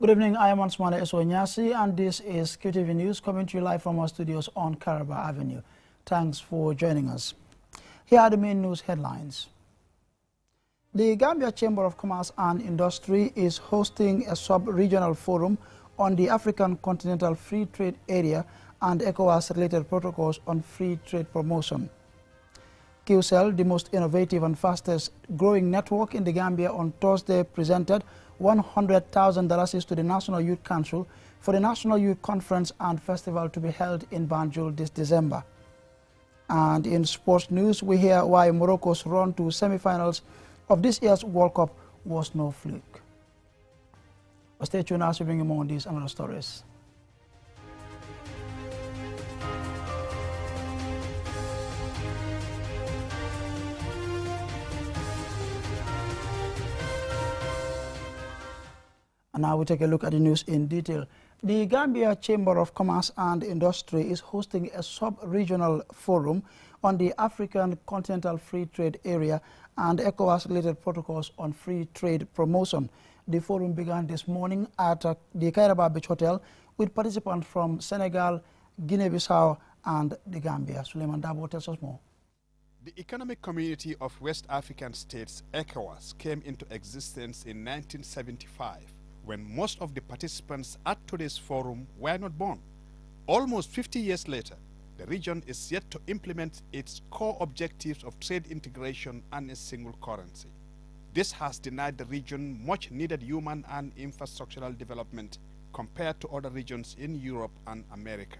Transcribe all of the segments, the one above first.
Good evening, I am Ansmane Esonyasi, and this is QTV News coming to you live from our studios on Caraba Avenue. Thanks for joining us. Here are the main news headlines. The Gambia Chamber of Commerce and Industry is hosting a sub-regional forum on the African Continental Free Trade Area and ECOWAS-related protocols on free trade promotion. QCell, the most innovative and fastest growing network in the Gambia, on Thursday presented $100,000 to the National Youth Council for the National Youth Conference and Festival to be held in Banjul this December. And in sports news, we hear why Morocco's run to semi-finals of this year's World Cup was no fluke. But stay tuned as we bring you more on these and other stories. And now we take a look at the news in detail. The Gambia Chamber of Commerce and Industry is hosting a sub-regional forum on the African Continental Free Trade Area and ECOWAS-related protocols on free trade promotion. The forum began this morning at the Kairaba Beach Hotel with participants from Senegal, Guinea-Bissau, and the Gambia. Suleiman Dabo tells us more. The Economic Community of West African States, ECOWAS, came into existence in 1975. When most of the participants at today's forum were not born. Almost 50 years later, the region is yet to implement its core objectives of trade integration and a single currency. This has denied the region much needed human and infrastructural development compared to other regions in Europe and America.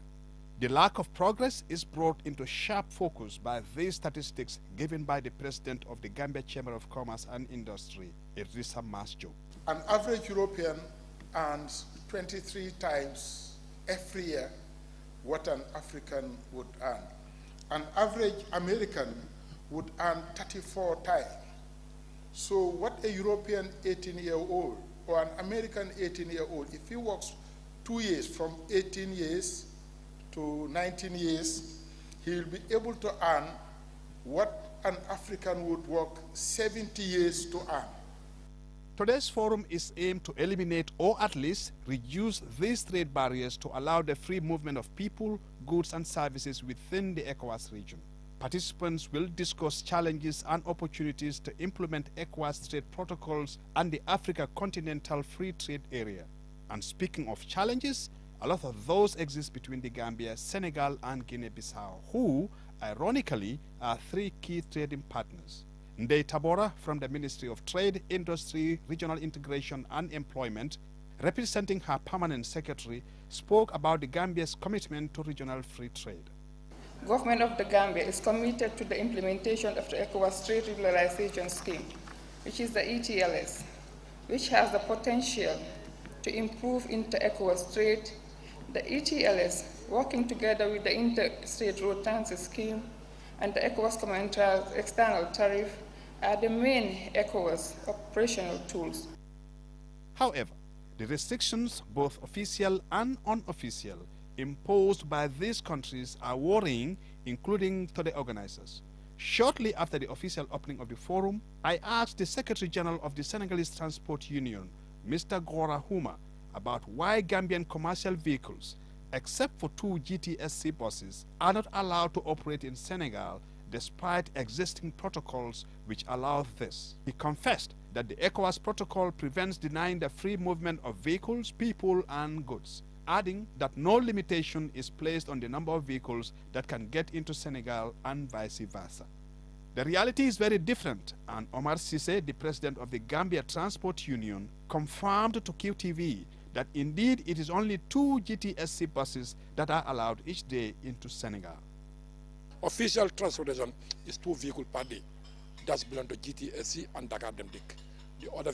The lack of progress is brought into sharp focus by these statistics given by the president of the Gambia Chamber of Commerce and Industry, Idrissa Masjo. An average European earns 23 times every year what an African would earn. An average American would earn 34 times. So what a European 18-year-old or an American 18-year-old, if he works 2 years, from 18 years to 19 years, he will be able to earn what an African would work 70 years to earn. Today's forum is aimed to eliminate or at least reduce these trade barriers to allow the free movement of people, goods and services within the ECOWAS region. Participants will discuss challenges and opportunities to implement ECOWAS trade protocols and the Africa Continental Free Trade Area. And speaking of challenges, a lot of those exist between the Gambia, Senegal and Guinea-Bissau, who, ironically, are three key trading partners. Ndeye Tabora from the Ministry of Trade, Industry, Regional Integration and Employment, representing her permanent secretary, spoke about the Gambia's commitment to regional free trade. Government of the Gambia is committed to the implementation of the ECOWAS Trade Liberalization Scheme, which is the ETLS, which has the potential to improve inter-ECOWAS trade. The ETLS, working together with the Interstate Road Transit Scheme and the ECOWAS Common External Tariff, are the main ECOWAS operational tools. However, the restrictions, both official and unofficial, imposed by these countries are worrying, including to the organizers. Shortly after the official opening of the forum, I asked the Secretary General of the Senegalese Transport Union, Mr. Gora Huma, about why Gambian commercial vehicles, except for 2 GTSC buses, are not allowed to operate in Senegal despite existing protocols which allow this. He confessed that the ECOWAS protocol prevents denying the free movement of vehicles, people and goods, adding that no limitation is placed on the number of vehicles that can get into Senegal and vice versa. The reality is very different, and Omar Cisse, the president of the Gambia Transport Union, confirmed to QTV that indeed it is only 2 GTSC buses that are allowed each day into Senegal. Official transportation is 2 vehicles per day. That's belong to GTSC and Dakar Demdik. The other.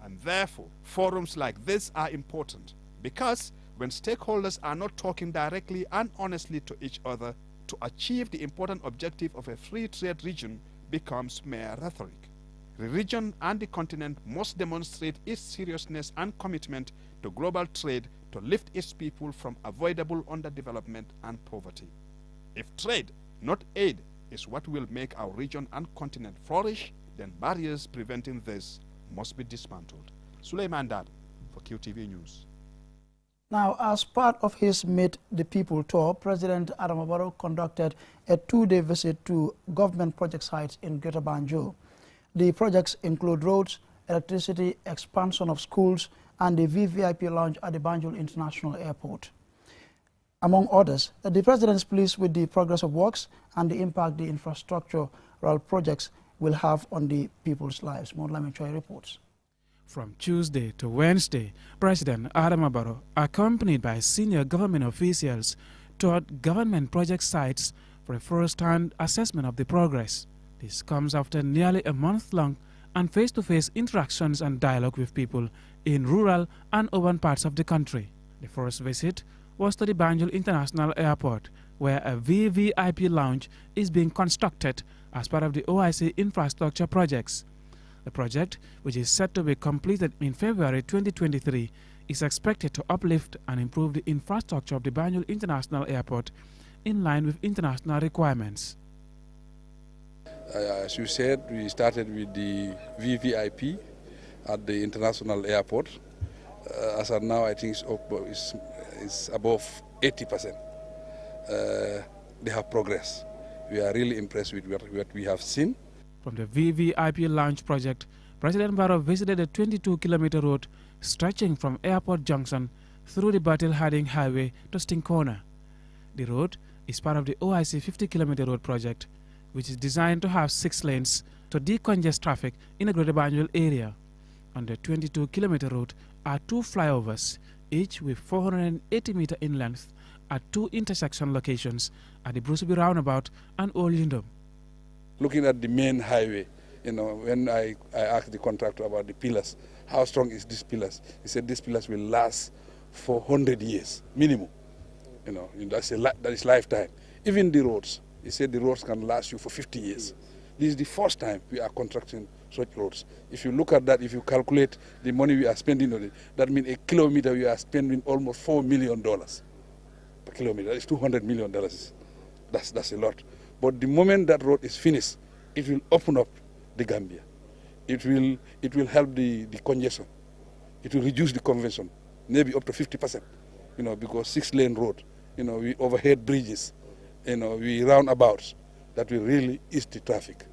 And therefore, forums like this are important because when stakeholders are not talking directly and honestly to each other, to achieve the important objective of a free trade region becomes mere rhetoric. The region and the continent must demonstrate its seriousness and commitment to global trade to lift its people from avoidable underdevelopment and poverty. If trade, not aid, is what will make our region and continent flourish, then barriers preventing this must be dismantled. Suleiman Dad for QTV News. Now, as part of his Meet the People tour, President Adama Barrow conducted a two-day visit to government project sites in Greater Banjul. The projects include roads, electricity, expansion of schools, and the VVIP lounge at the Banjul International Airport. Among others, the President is pleased with the progress of works and the impact the infrastructural projects will have on the people's lives. More Lamin Choi reports. From Tuesday to Wednesday, President Adama Barrow, accompanied by senior government officials, toured government project sites for a first-hand assessment of the progress. This comes after nearly a month-long and face-to-face interactions and dialogue with people in rural and urban parts of the country. The first visit was to the Banjul International Airport, where a VVIP lounge is being constructed as part of the OIC infrastructure projects. The project, which is set to be completed in February 2023, is expected to uplift and improve the infrastructure of the Banjul International Airport in line with international requirements. As you said, we started with the VVIP at the International Airport. As of now, I think it's above 80%. They have progressed. We are really impressed with what we have seen. From the VVIP Lounge project, President Barrow visited a 22-kilometer road stretching from Airport Junction through the Battle Harding Highway to Stinkona. The road is part of the OIC 50-kilometer road project, which is designed to have 6 lanes to decongest traffic in the Greater Banjul area. On the 22-kilometer road are 2 flyovers, each with 480 meters in length, at 2 intersection locations at the Bruceby Roundabout and Old Lindum. Looking at the main highway, when I asked the contractor about the pillars, how strong is these pillars? He said these pillars will last for 100 years, minimum. That is lifetime. Even the roads, he said the roads can last you for 50 years. This is the first time we are constructing such roads. If you look at that, if you calculate the money we are spending on it, that means a kilometer we are spending almost $4 million per kilometer. That is $200 million. That's a lot. But the moment that road is finished, it will open up the Gambia. It will help the congestion. It will reduce the congestion, maybe up to 50%. Because 6-lane road, we overhead bridges, we roundabouts, that will really ease the traffic.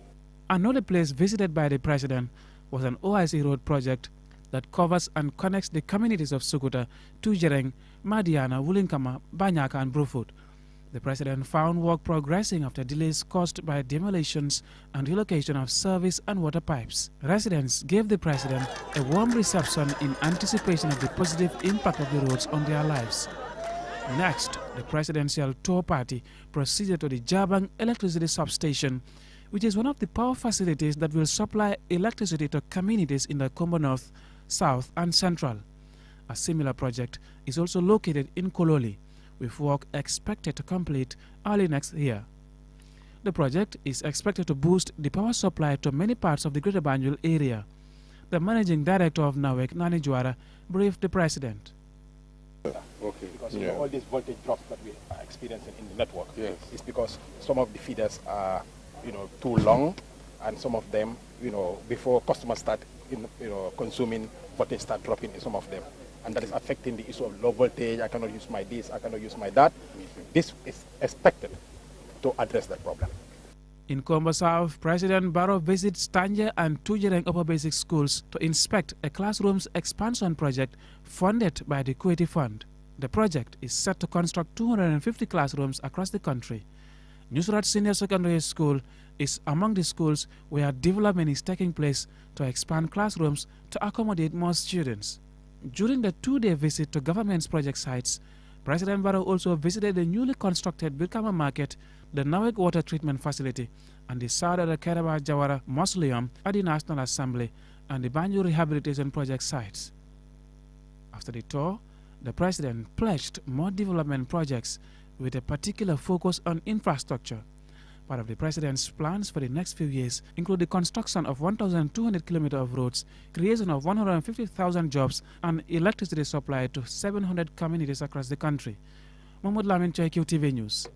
Another place visited by the President was an OIC road project that covers and connects the communities of Sukuta, Tujereng, Madiana, Wulinkama, Banyaka, and Brufut. The President found work progressing after delays caused by demolitions and relocation of service and water pipes. Residents gave the President a warm reception in anticipation of the positive impact of the roads on their lives. Next, the presidential tour party proceeded to the Jabang Electricity Substation, which is one of the power facilities that will supply electricity to communities in the Kombo North, South, and Central. A similar project is also located in Kololi, with work expected to complete early next year. The project is expected to boost the power supply to many parts of the Greater Banjul area. The managing director of NAWEC, Nani Juara, briefed the President. Okay. Because all these voltage drops that we are experiencing in the network is because some of the feeders are, too long, and some of them, before customers start, consuming, voltage start dropping in some of them. And that is affecting the issue of low voltage. I cannot use my this, I cannot use my that. This is expected to address that problem. In Kombo South, President Barrow visits Tanje and Tujereng Upper Basic Schools to inspect a classrooms expansion project funded by the Kuwaiti Fund. The project is set to construct 250 classrooms across the country. Nusrat Senior Secondary School is among the schools where development is taking place to expand classrooms to accommodate more students. During the 2-day visit to government's project sites, President Barrow also visited the newly constructed Birkama Market, the NAWEC Water Treatment Facility, and the Saudara Keraba Jawara Mausoleum at the National Assembly and the Banjul Rehabilitation Project sites. After the tour, the President pledged more development projects with a particular focus on infrastructure. Part of the President's plans for the next few years include the construction of 1,200 kilometers of roads, creation of 150,000 jobs, and electricity supply to 700 communities across the country. Mahmoud Lamin Choi, QTV News.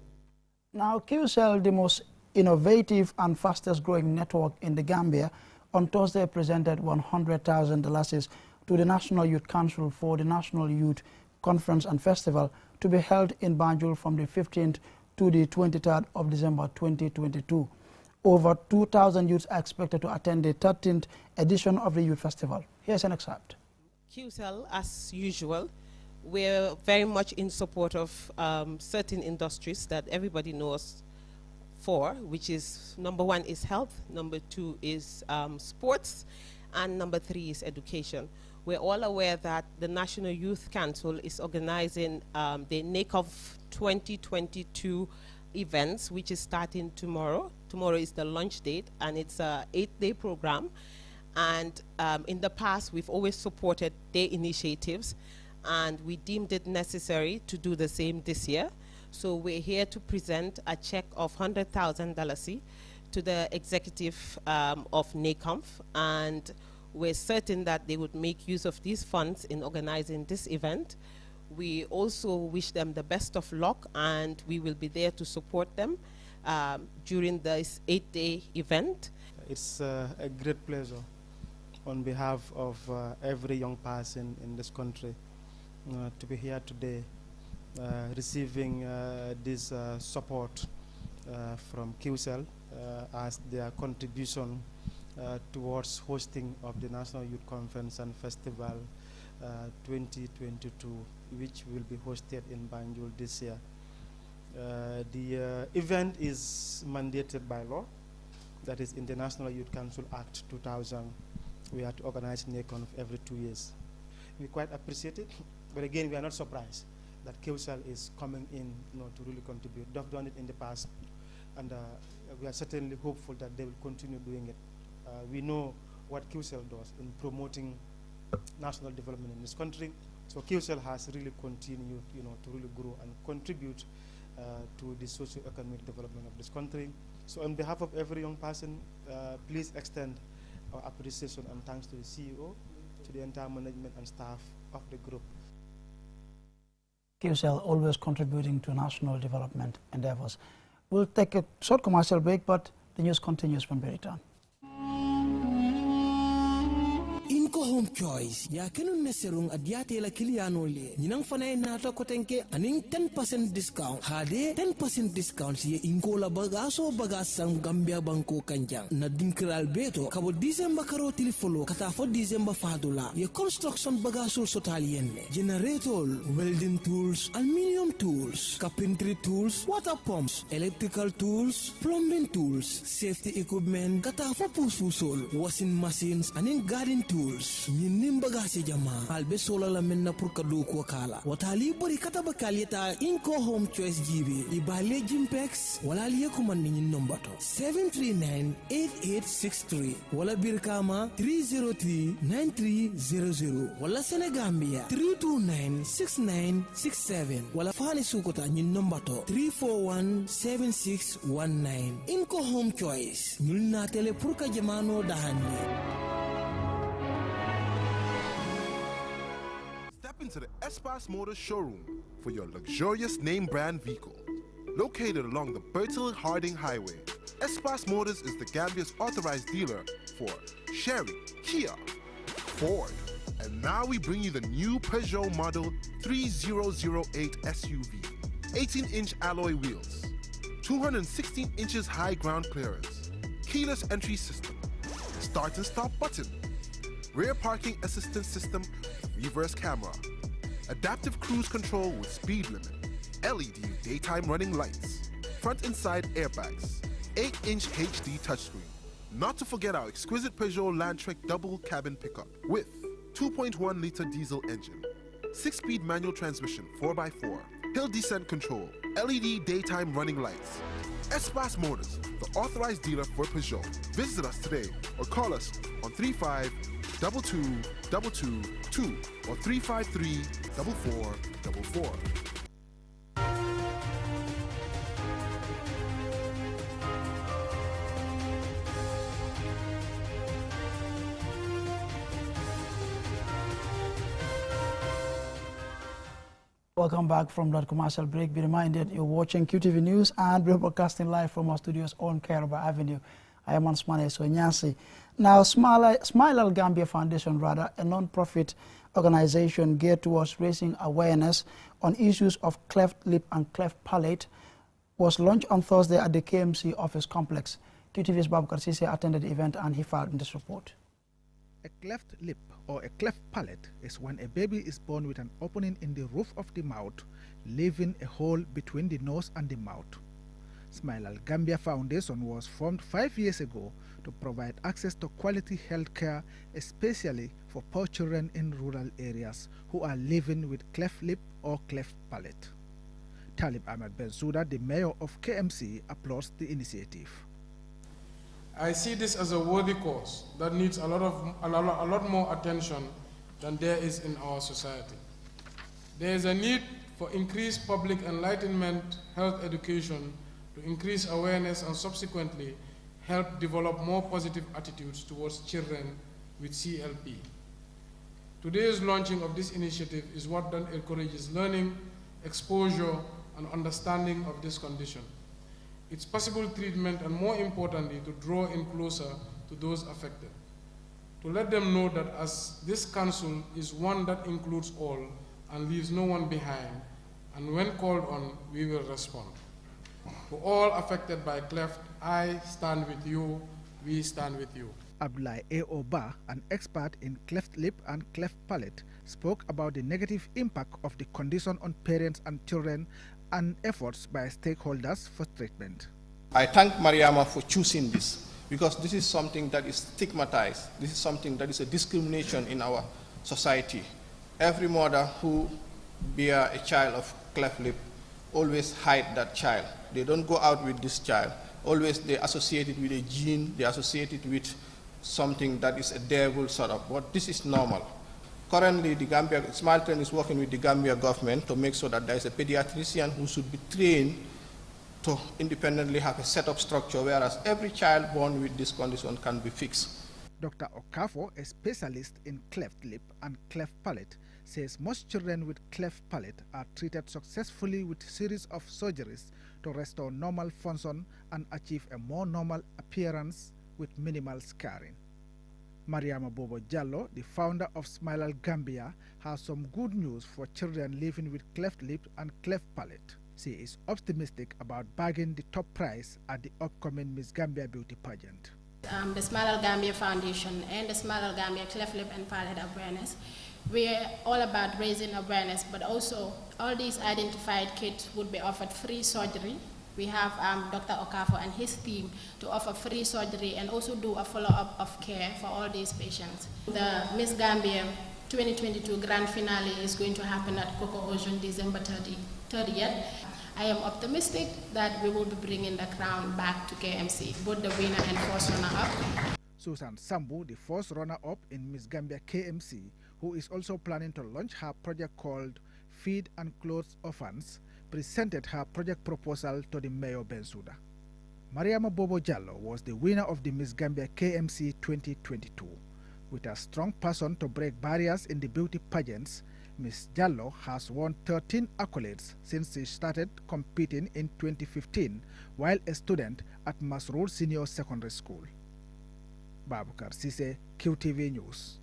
Now, QCell, the most innovative and fastest growing network in the Gambia, on Thursday presented $100,000 to the National Youth Council for the National Youth Conference and Festival to be held in Banjul from the 15th to the 23rd of December 2022. Over 2,000 youths are expected to attend the 13th edition of the Youth Festival. Here's an excerpt. QCell, as usual, we're very much in support of certain industries that everybody knows for, which is number 1 is health, number 2 is sports, and number 3 is education. We're all aware that the National Youth Council is organizing the NACOF 2022 events, which is starting tomorrow. Tomorrow is the launch date, and it's a 8-day program. And in the past, we've always supported their initiatives, and we deemed it necessary to do the same this year. So we're here to present a check of $100,000 to the executive of NACOF, and we're certain that they would make use of these funds in organizing this event. We also wish them the best of luck, and we will be there to support them during this 8-day event. It's a great pleasure on behalf of every young person in this country to be here today receiving this support from QCell as their contribution towards hosting of the National Youth Conference and Festival 2022, which will be hosted in Banjul this year. The event is mandated by law, that is in the National Youth Council Act 2000. We are to organize NACOF every 2 years. We quite appreciate it, but again, we are not surprised that QCell is coming in, to really contribute. They've done it in the past, and we are certainly hopeful that they will continue doing it. We know what QCell does in promoting national development in this country, so QCell has really continued, to really grow and contribute to the socio-economic development of this country. So on behalf of every young person, please extend our appreciation and thanks to the CEO, to the entire management and staff of the group. QCell always contributing to national development endeavors. We'll take a short commercial break, but the news continues when we return. Inco Home Choice ya kenun neserung adiate la kiliano le ninang fanay nata kotenke aning 10% discount hade 10% discount si inco la bagaso bagasang Gambia banko kanjang na dinkral beto kabo December karo tilifolo kata fo December fadula ye construction bagaso sotalienne generator welding tools aluminium tools carpentry tools water pumps electrical tools plumbing tools safety equipment kata fo pususol washing machines aning garden tools ñin bagage jama albe sola la menna pour kadu ko kala watali bari kata bakalita Inco Home Choice jibe ibale jimpex wala liye ko man ñin nombato 7398863 wala birkama 3039300 wala Senegambia 3296967 wala fani sukota ñin nombato 3417619 Inco Home Choice ñul na tele pour ka jamano dahani. Into the Espas Motors showroom for your luxurious name brand vehicle. Located along the Bertil Harding Highway, Espas Motors is the Gambia's authorized dealer for Chery, Kia, Ford, and now we bring you the new Peugeot model 3008 SUV. 18-inch alloy wheels, 216 inches high ground clearance, keyless entry system, start and stop button, rear parking assistance system, reverse camera, adaptive cruise control with speed limit, LED daytime running lights, front and side airbags, 8-inch HD touchscreen. Not to forget our exquisite Peugeot Landtrek double cabin pickup with 2.1-liter diesel engine, 6-speed manual transmission 4x4, hill descent control, LED daytime running lights. Espas Motors, the authorized dealer for Peugeot. Visit us today or call us on 35-2222 or 353-4444. Welcome back from that commercial break. Be reminded you're watching QTV News and we're broadcasting live from our studios on Kairaba Avenue. I am Smile Sonyasi. Now, Smile Al Gambia Foundation, a non-profit organization geared towards raising awareness on issues of cleft lip and cleft palate, was launched on Thursday at the KMC office complex. QTV's Babukar Sise attended the event and he filed in this report. A cleft lip or a cleft palate is when a baby is born with an opening in the roof of the mouth, leaving a hole between the nose and the mouth. Smile Al Gambia Foundation was formed 5 years ago to provide access to quality health care, especially for poor children in rural areas who are living with cleft lip or cleft palate. Talib Ahmed Bensouda, the mayor of KMC, applauds the initiative. I see this as a worthy cause that needs a lot more attention than there is in our society. There is a need for increased public enlightenment, health education, to increase awareness and subsequently help develop more positive attitudes towards children with CLP. Today's launching of this initiative is what then encourages learning, exposure, and understanding of this condition, its possible treatment, and more importantly, to draw in closer to those affected. To let them know that as this council is one that includes all and leaves no one behind, and when called on, we will respond. To all affected by cleft, I stand with you, we stand with you. Abdullah A. Oba, an expert in cleft lip and cleft palate, spoke about the negative impact of the condition on parents and children and efforts by stakeholders for treatment. I thank Mariama for choosing this because this is something that is stigmatized. This is something that is a discrimination in our society. Every mother who bears a child of cleft lip always hide that child. They don't go out with this child. Always they associate it with a gene, they associate it with something that is a devil sort of, but this is normal. Currently, the Gambia, Smartren is working with the Gambia government to make sure that there is a pediatrician who should be trained to independently have a set-up structure, whereas every child born with this condition can be fixed. Dr. Okafo, a specialist in cleft lip and cleft palate, says most children with cleft palate are treated successfully with a series of surgeries to restore normal function and achieve a more normal appearance with minimal scarring. Mariama Bobo Jallo, the founder of Smile Al Gambia, has some good news for children living with cleft lip and cleft palate. She is optimistic about bagging the top prize at the upcoming Miss Gambia Beauty Pageant. The Smile Al Gambia Foundation and the Smile Al Gambia Cleft Lip and Palate Awareness, we're all about raising awareness, but also all these identified kids would be offered free surgery. We have Dr. Okafo and his team to offer free surgery and also do a follow-up of care for all these patients. The Miss Gambia 2022 grand finale is going to happen at Coco Ocean December 30th. I am optimistic that we will be bringing the crown back to KMC, both the winner and first runner-up. Susan Sambu, the first runner-up in Miss Gambia KMC, who is also planning to launch her project called Feed and Clothe Orphans, presented her project proposal to the Mayor Bensouda. Mariama Bobo Jallo was the winner of the Miss Gambia KMC 2022. With a strong passion to break barriers in the beauty pageants, Ms. Jallo has won 13 accolades since she started competing in 2015 while a student at Masroor Senior Secondary School. Babukar Sise, QTV News.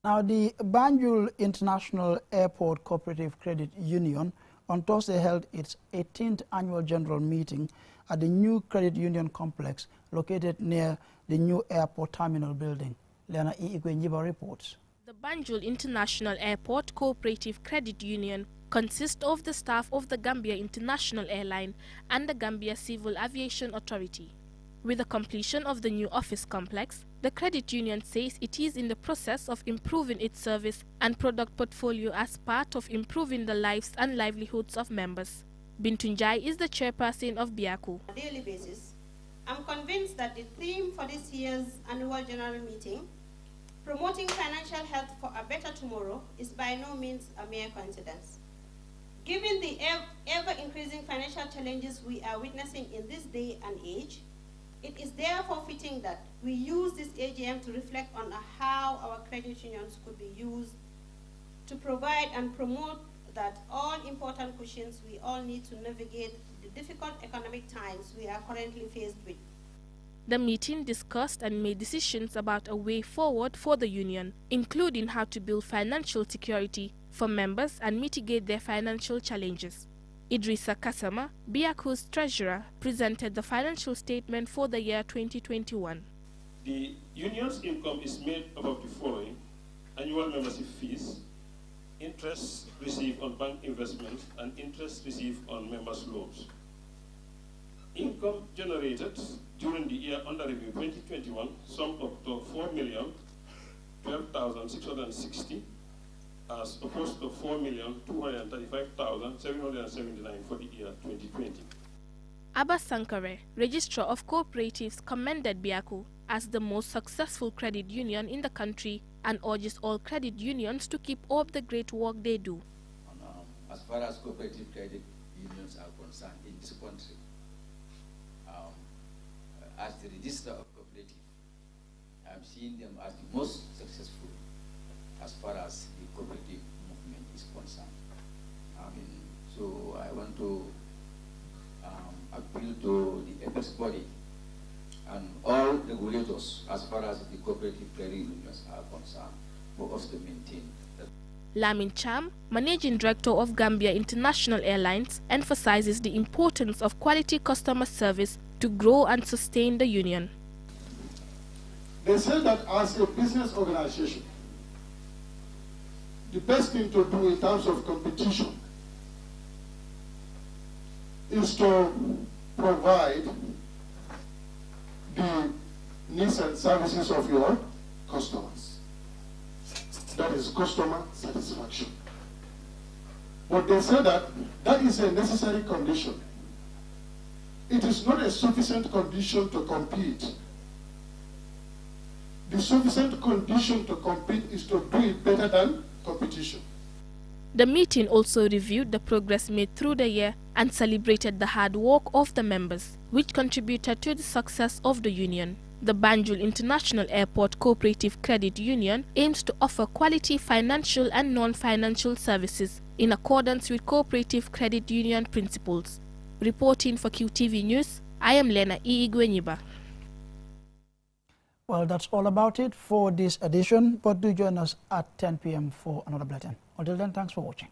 Now, the Banjul International Airport Cooperative Credit Union on Thursday held its 18th annual general meeting at the new credit union complex located near the new airport terminal building. Leona E. Igwenjiba reports. The Banjul International Airport Cooperative Credit Union consists of the staff of the Gambia International Airline and the Gambia Civil Aviation Authority. With the completion of the new office complex, the credit union says it is in the process of improving its service and product portfolio as part of improving the lives and livelihoods of members. Bintunjai is the chairperson of BIACU. On a daily basis, I'm convinced that the theme for this year's annual general meeting, promoting financial health for a better tomorrow, is by no means a mere coincidence. Given the ever-increasing financial challenges we are witnessing in this day and age, it is therefore fitting that we use this AGM to reflect on how our credit unions could be used to provide and promote that all important cushions we all need to navigate the difficult economic times we are currently faced with. The meeting discussed and made decisions about a way forward for the union, including how to build financial security for members and mitigate their financial challenges. Idrissa Kasama, BIACO's treasurer, presented the financial statement for the year 2021. The union's income is made up of the following: annual membership fees, interest received on bank investments, and interest received on members' loans. Income generated during the year under review 2021 summed up to 4,012,660 as opposed to 4,235,779 for the year 2020. Abba Sankare, Registrar of Cooperatives, commended BIACO as the most successful credit union in the country and urges all credit unions to keep up the great work they do. As far as cooperative credit unions are concerned in this country, as the Register of Cooperative, I'm seeing them as the most successful as far as the cooperative movement is concerned. So I want to appeal to the apex body and all regulators as far as the cooperative credit unions are concerned for us to maintain that. Lamin Cham, Managing Director of Gambia International Airlines, emphasizes the importance of quality customer service to grow and sustain the union. They say that as a business organization, the best thing to do in terms of competition is to provide the needs and services of your customers. That is customer satisfaction. But they say that that is a necessary condition. It is not a sufficient condition to compete. The sufficient condition to compete is to do it better than competition. The meeting also reviewed the progress made through the year and celebrated the hard work of the members, which contributed to the success of the union. The Banjul International Airport Cooperative Credit Union aims to offer quality financial and non-financial services in accordance with cooperative credit union principles. Reporting for QTV News, I am Lena Igwenyiba. Well, that's all about it for this edition, but do join us at 10 p.m. for another bulletin. Until then, thanks for watching.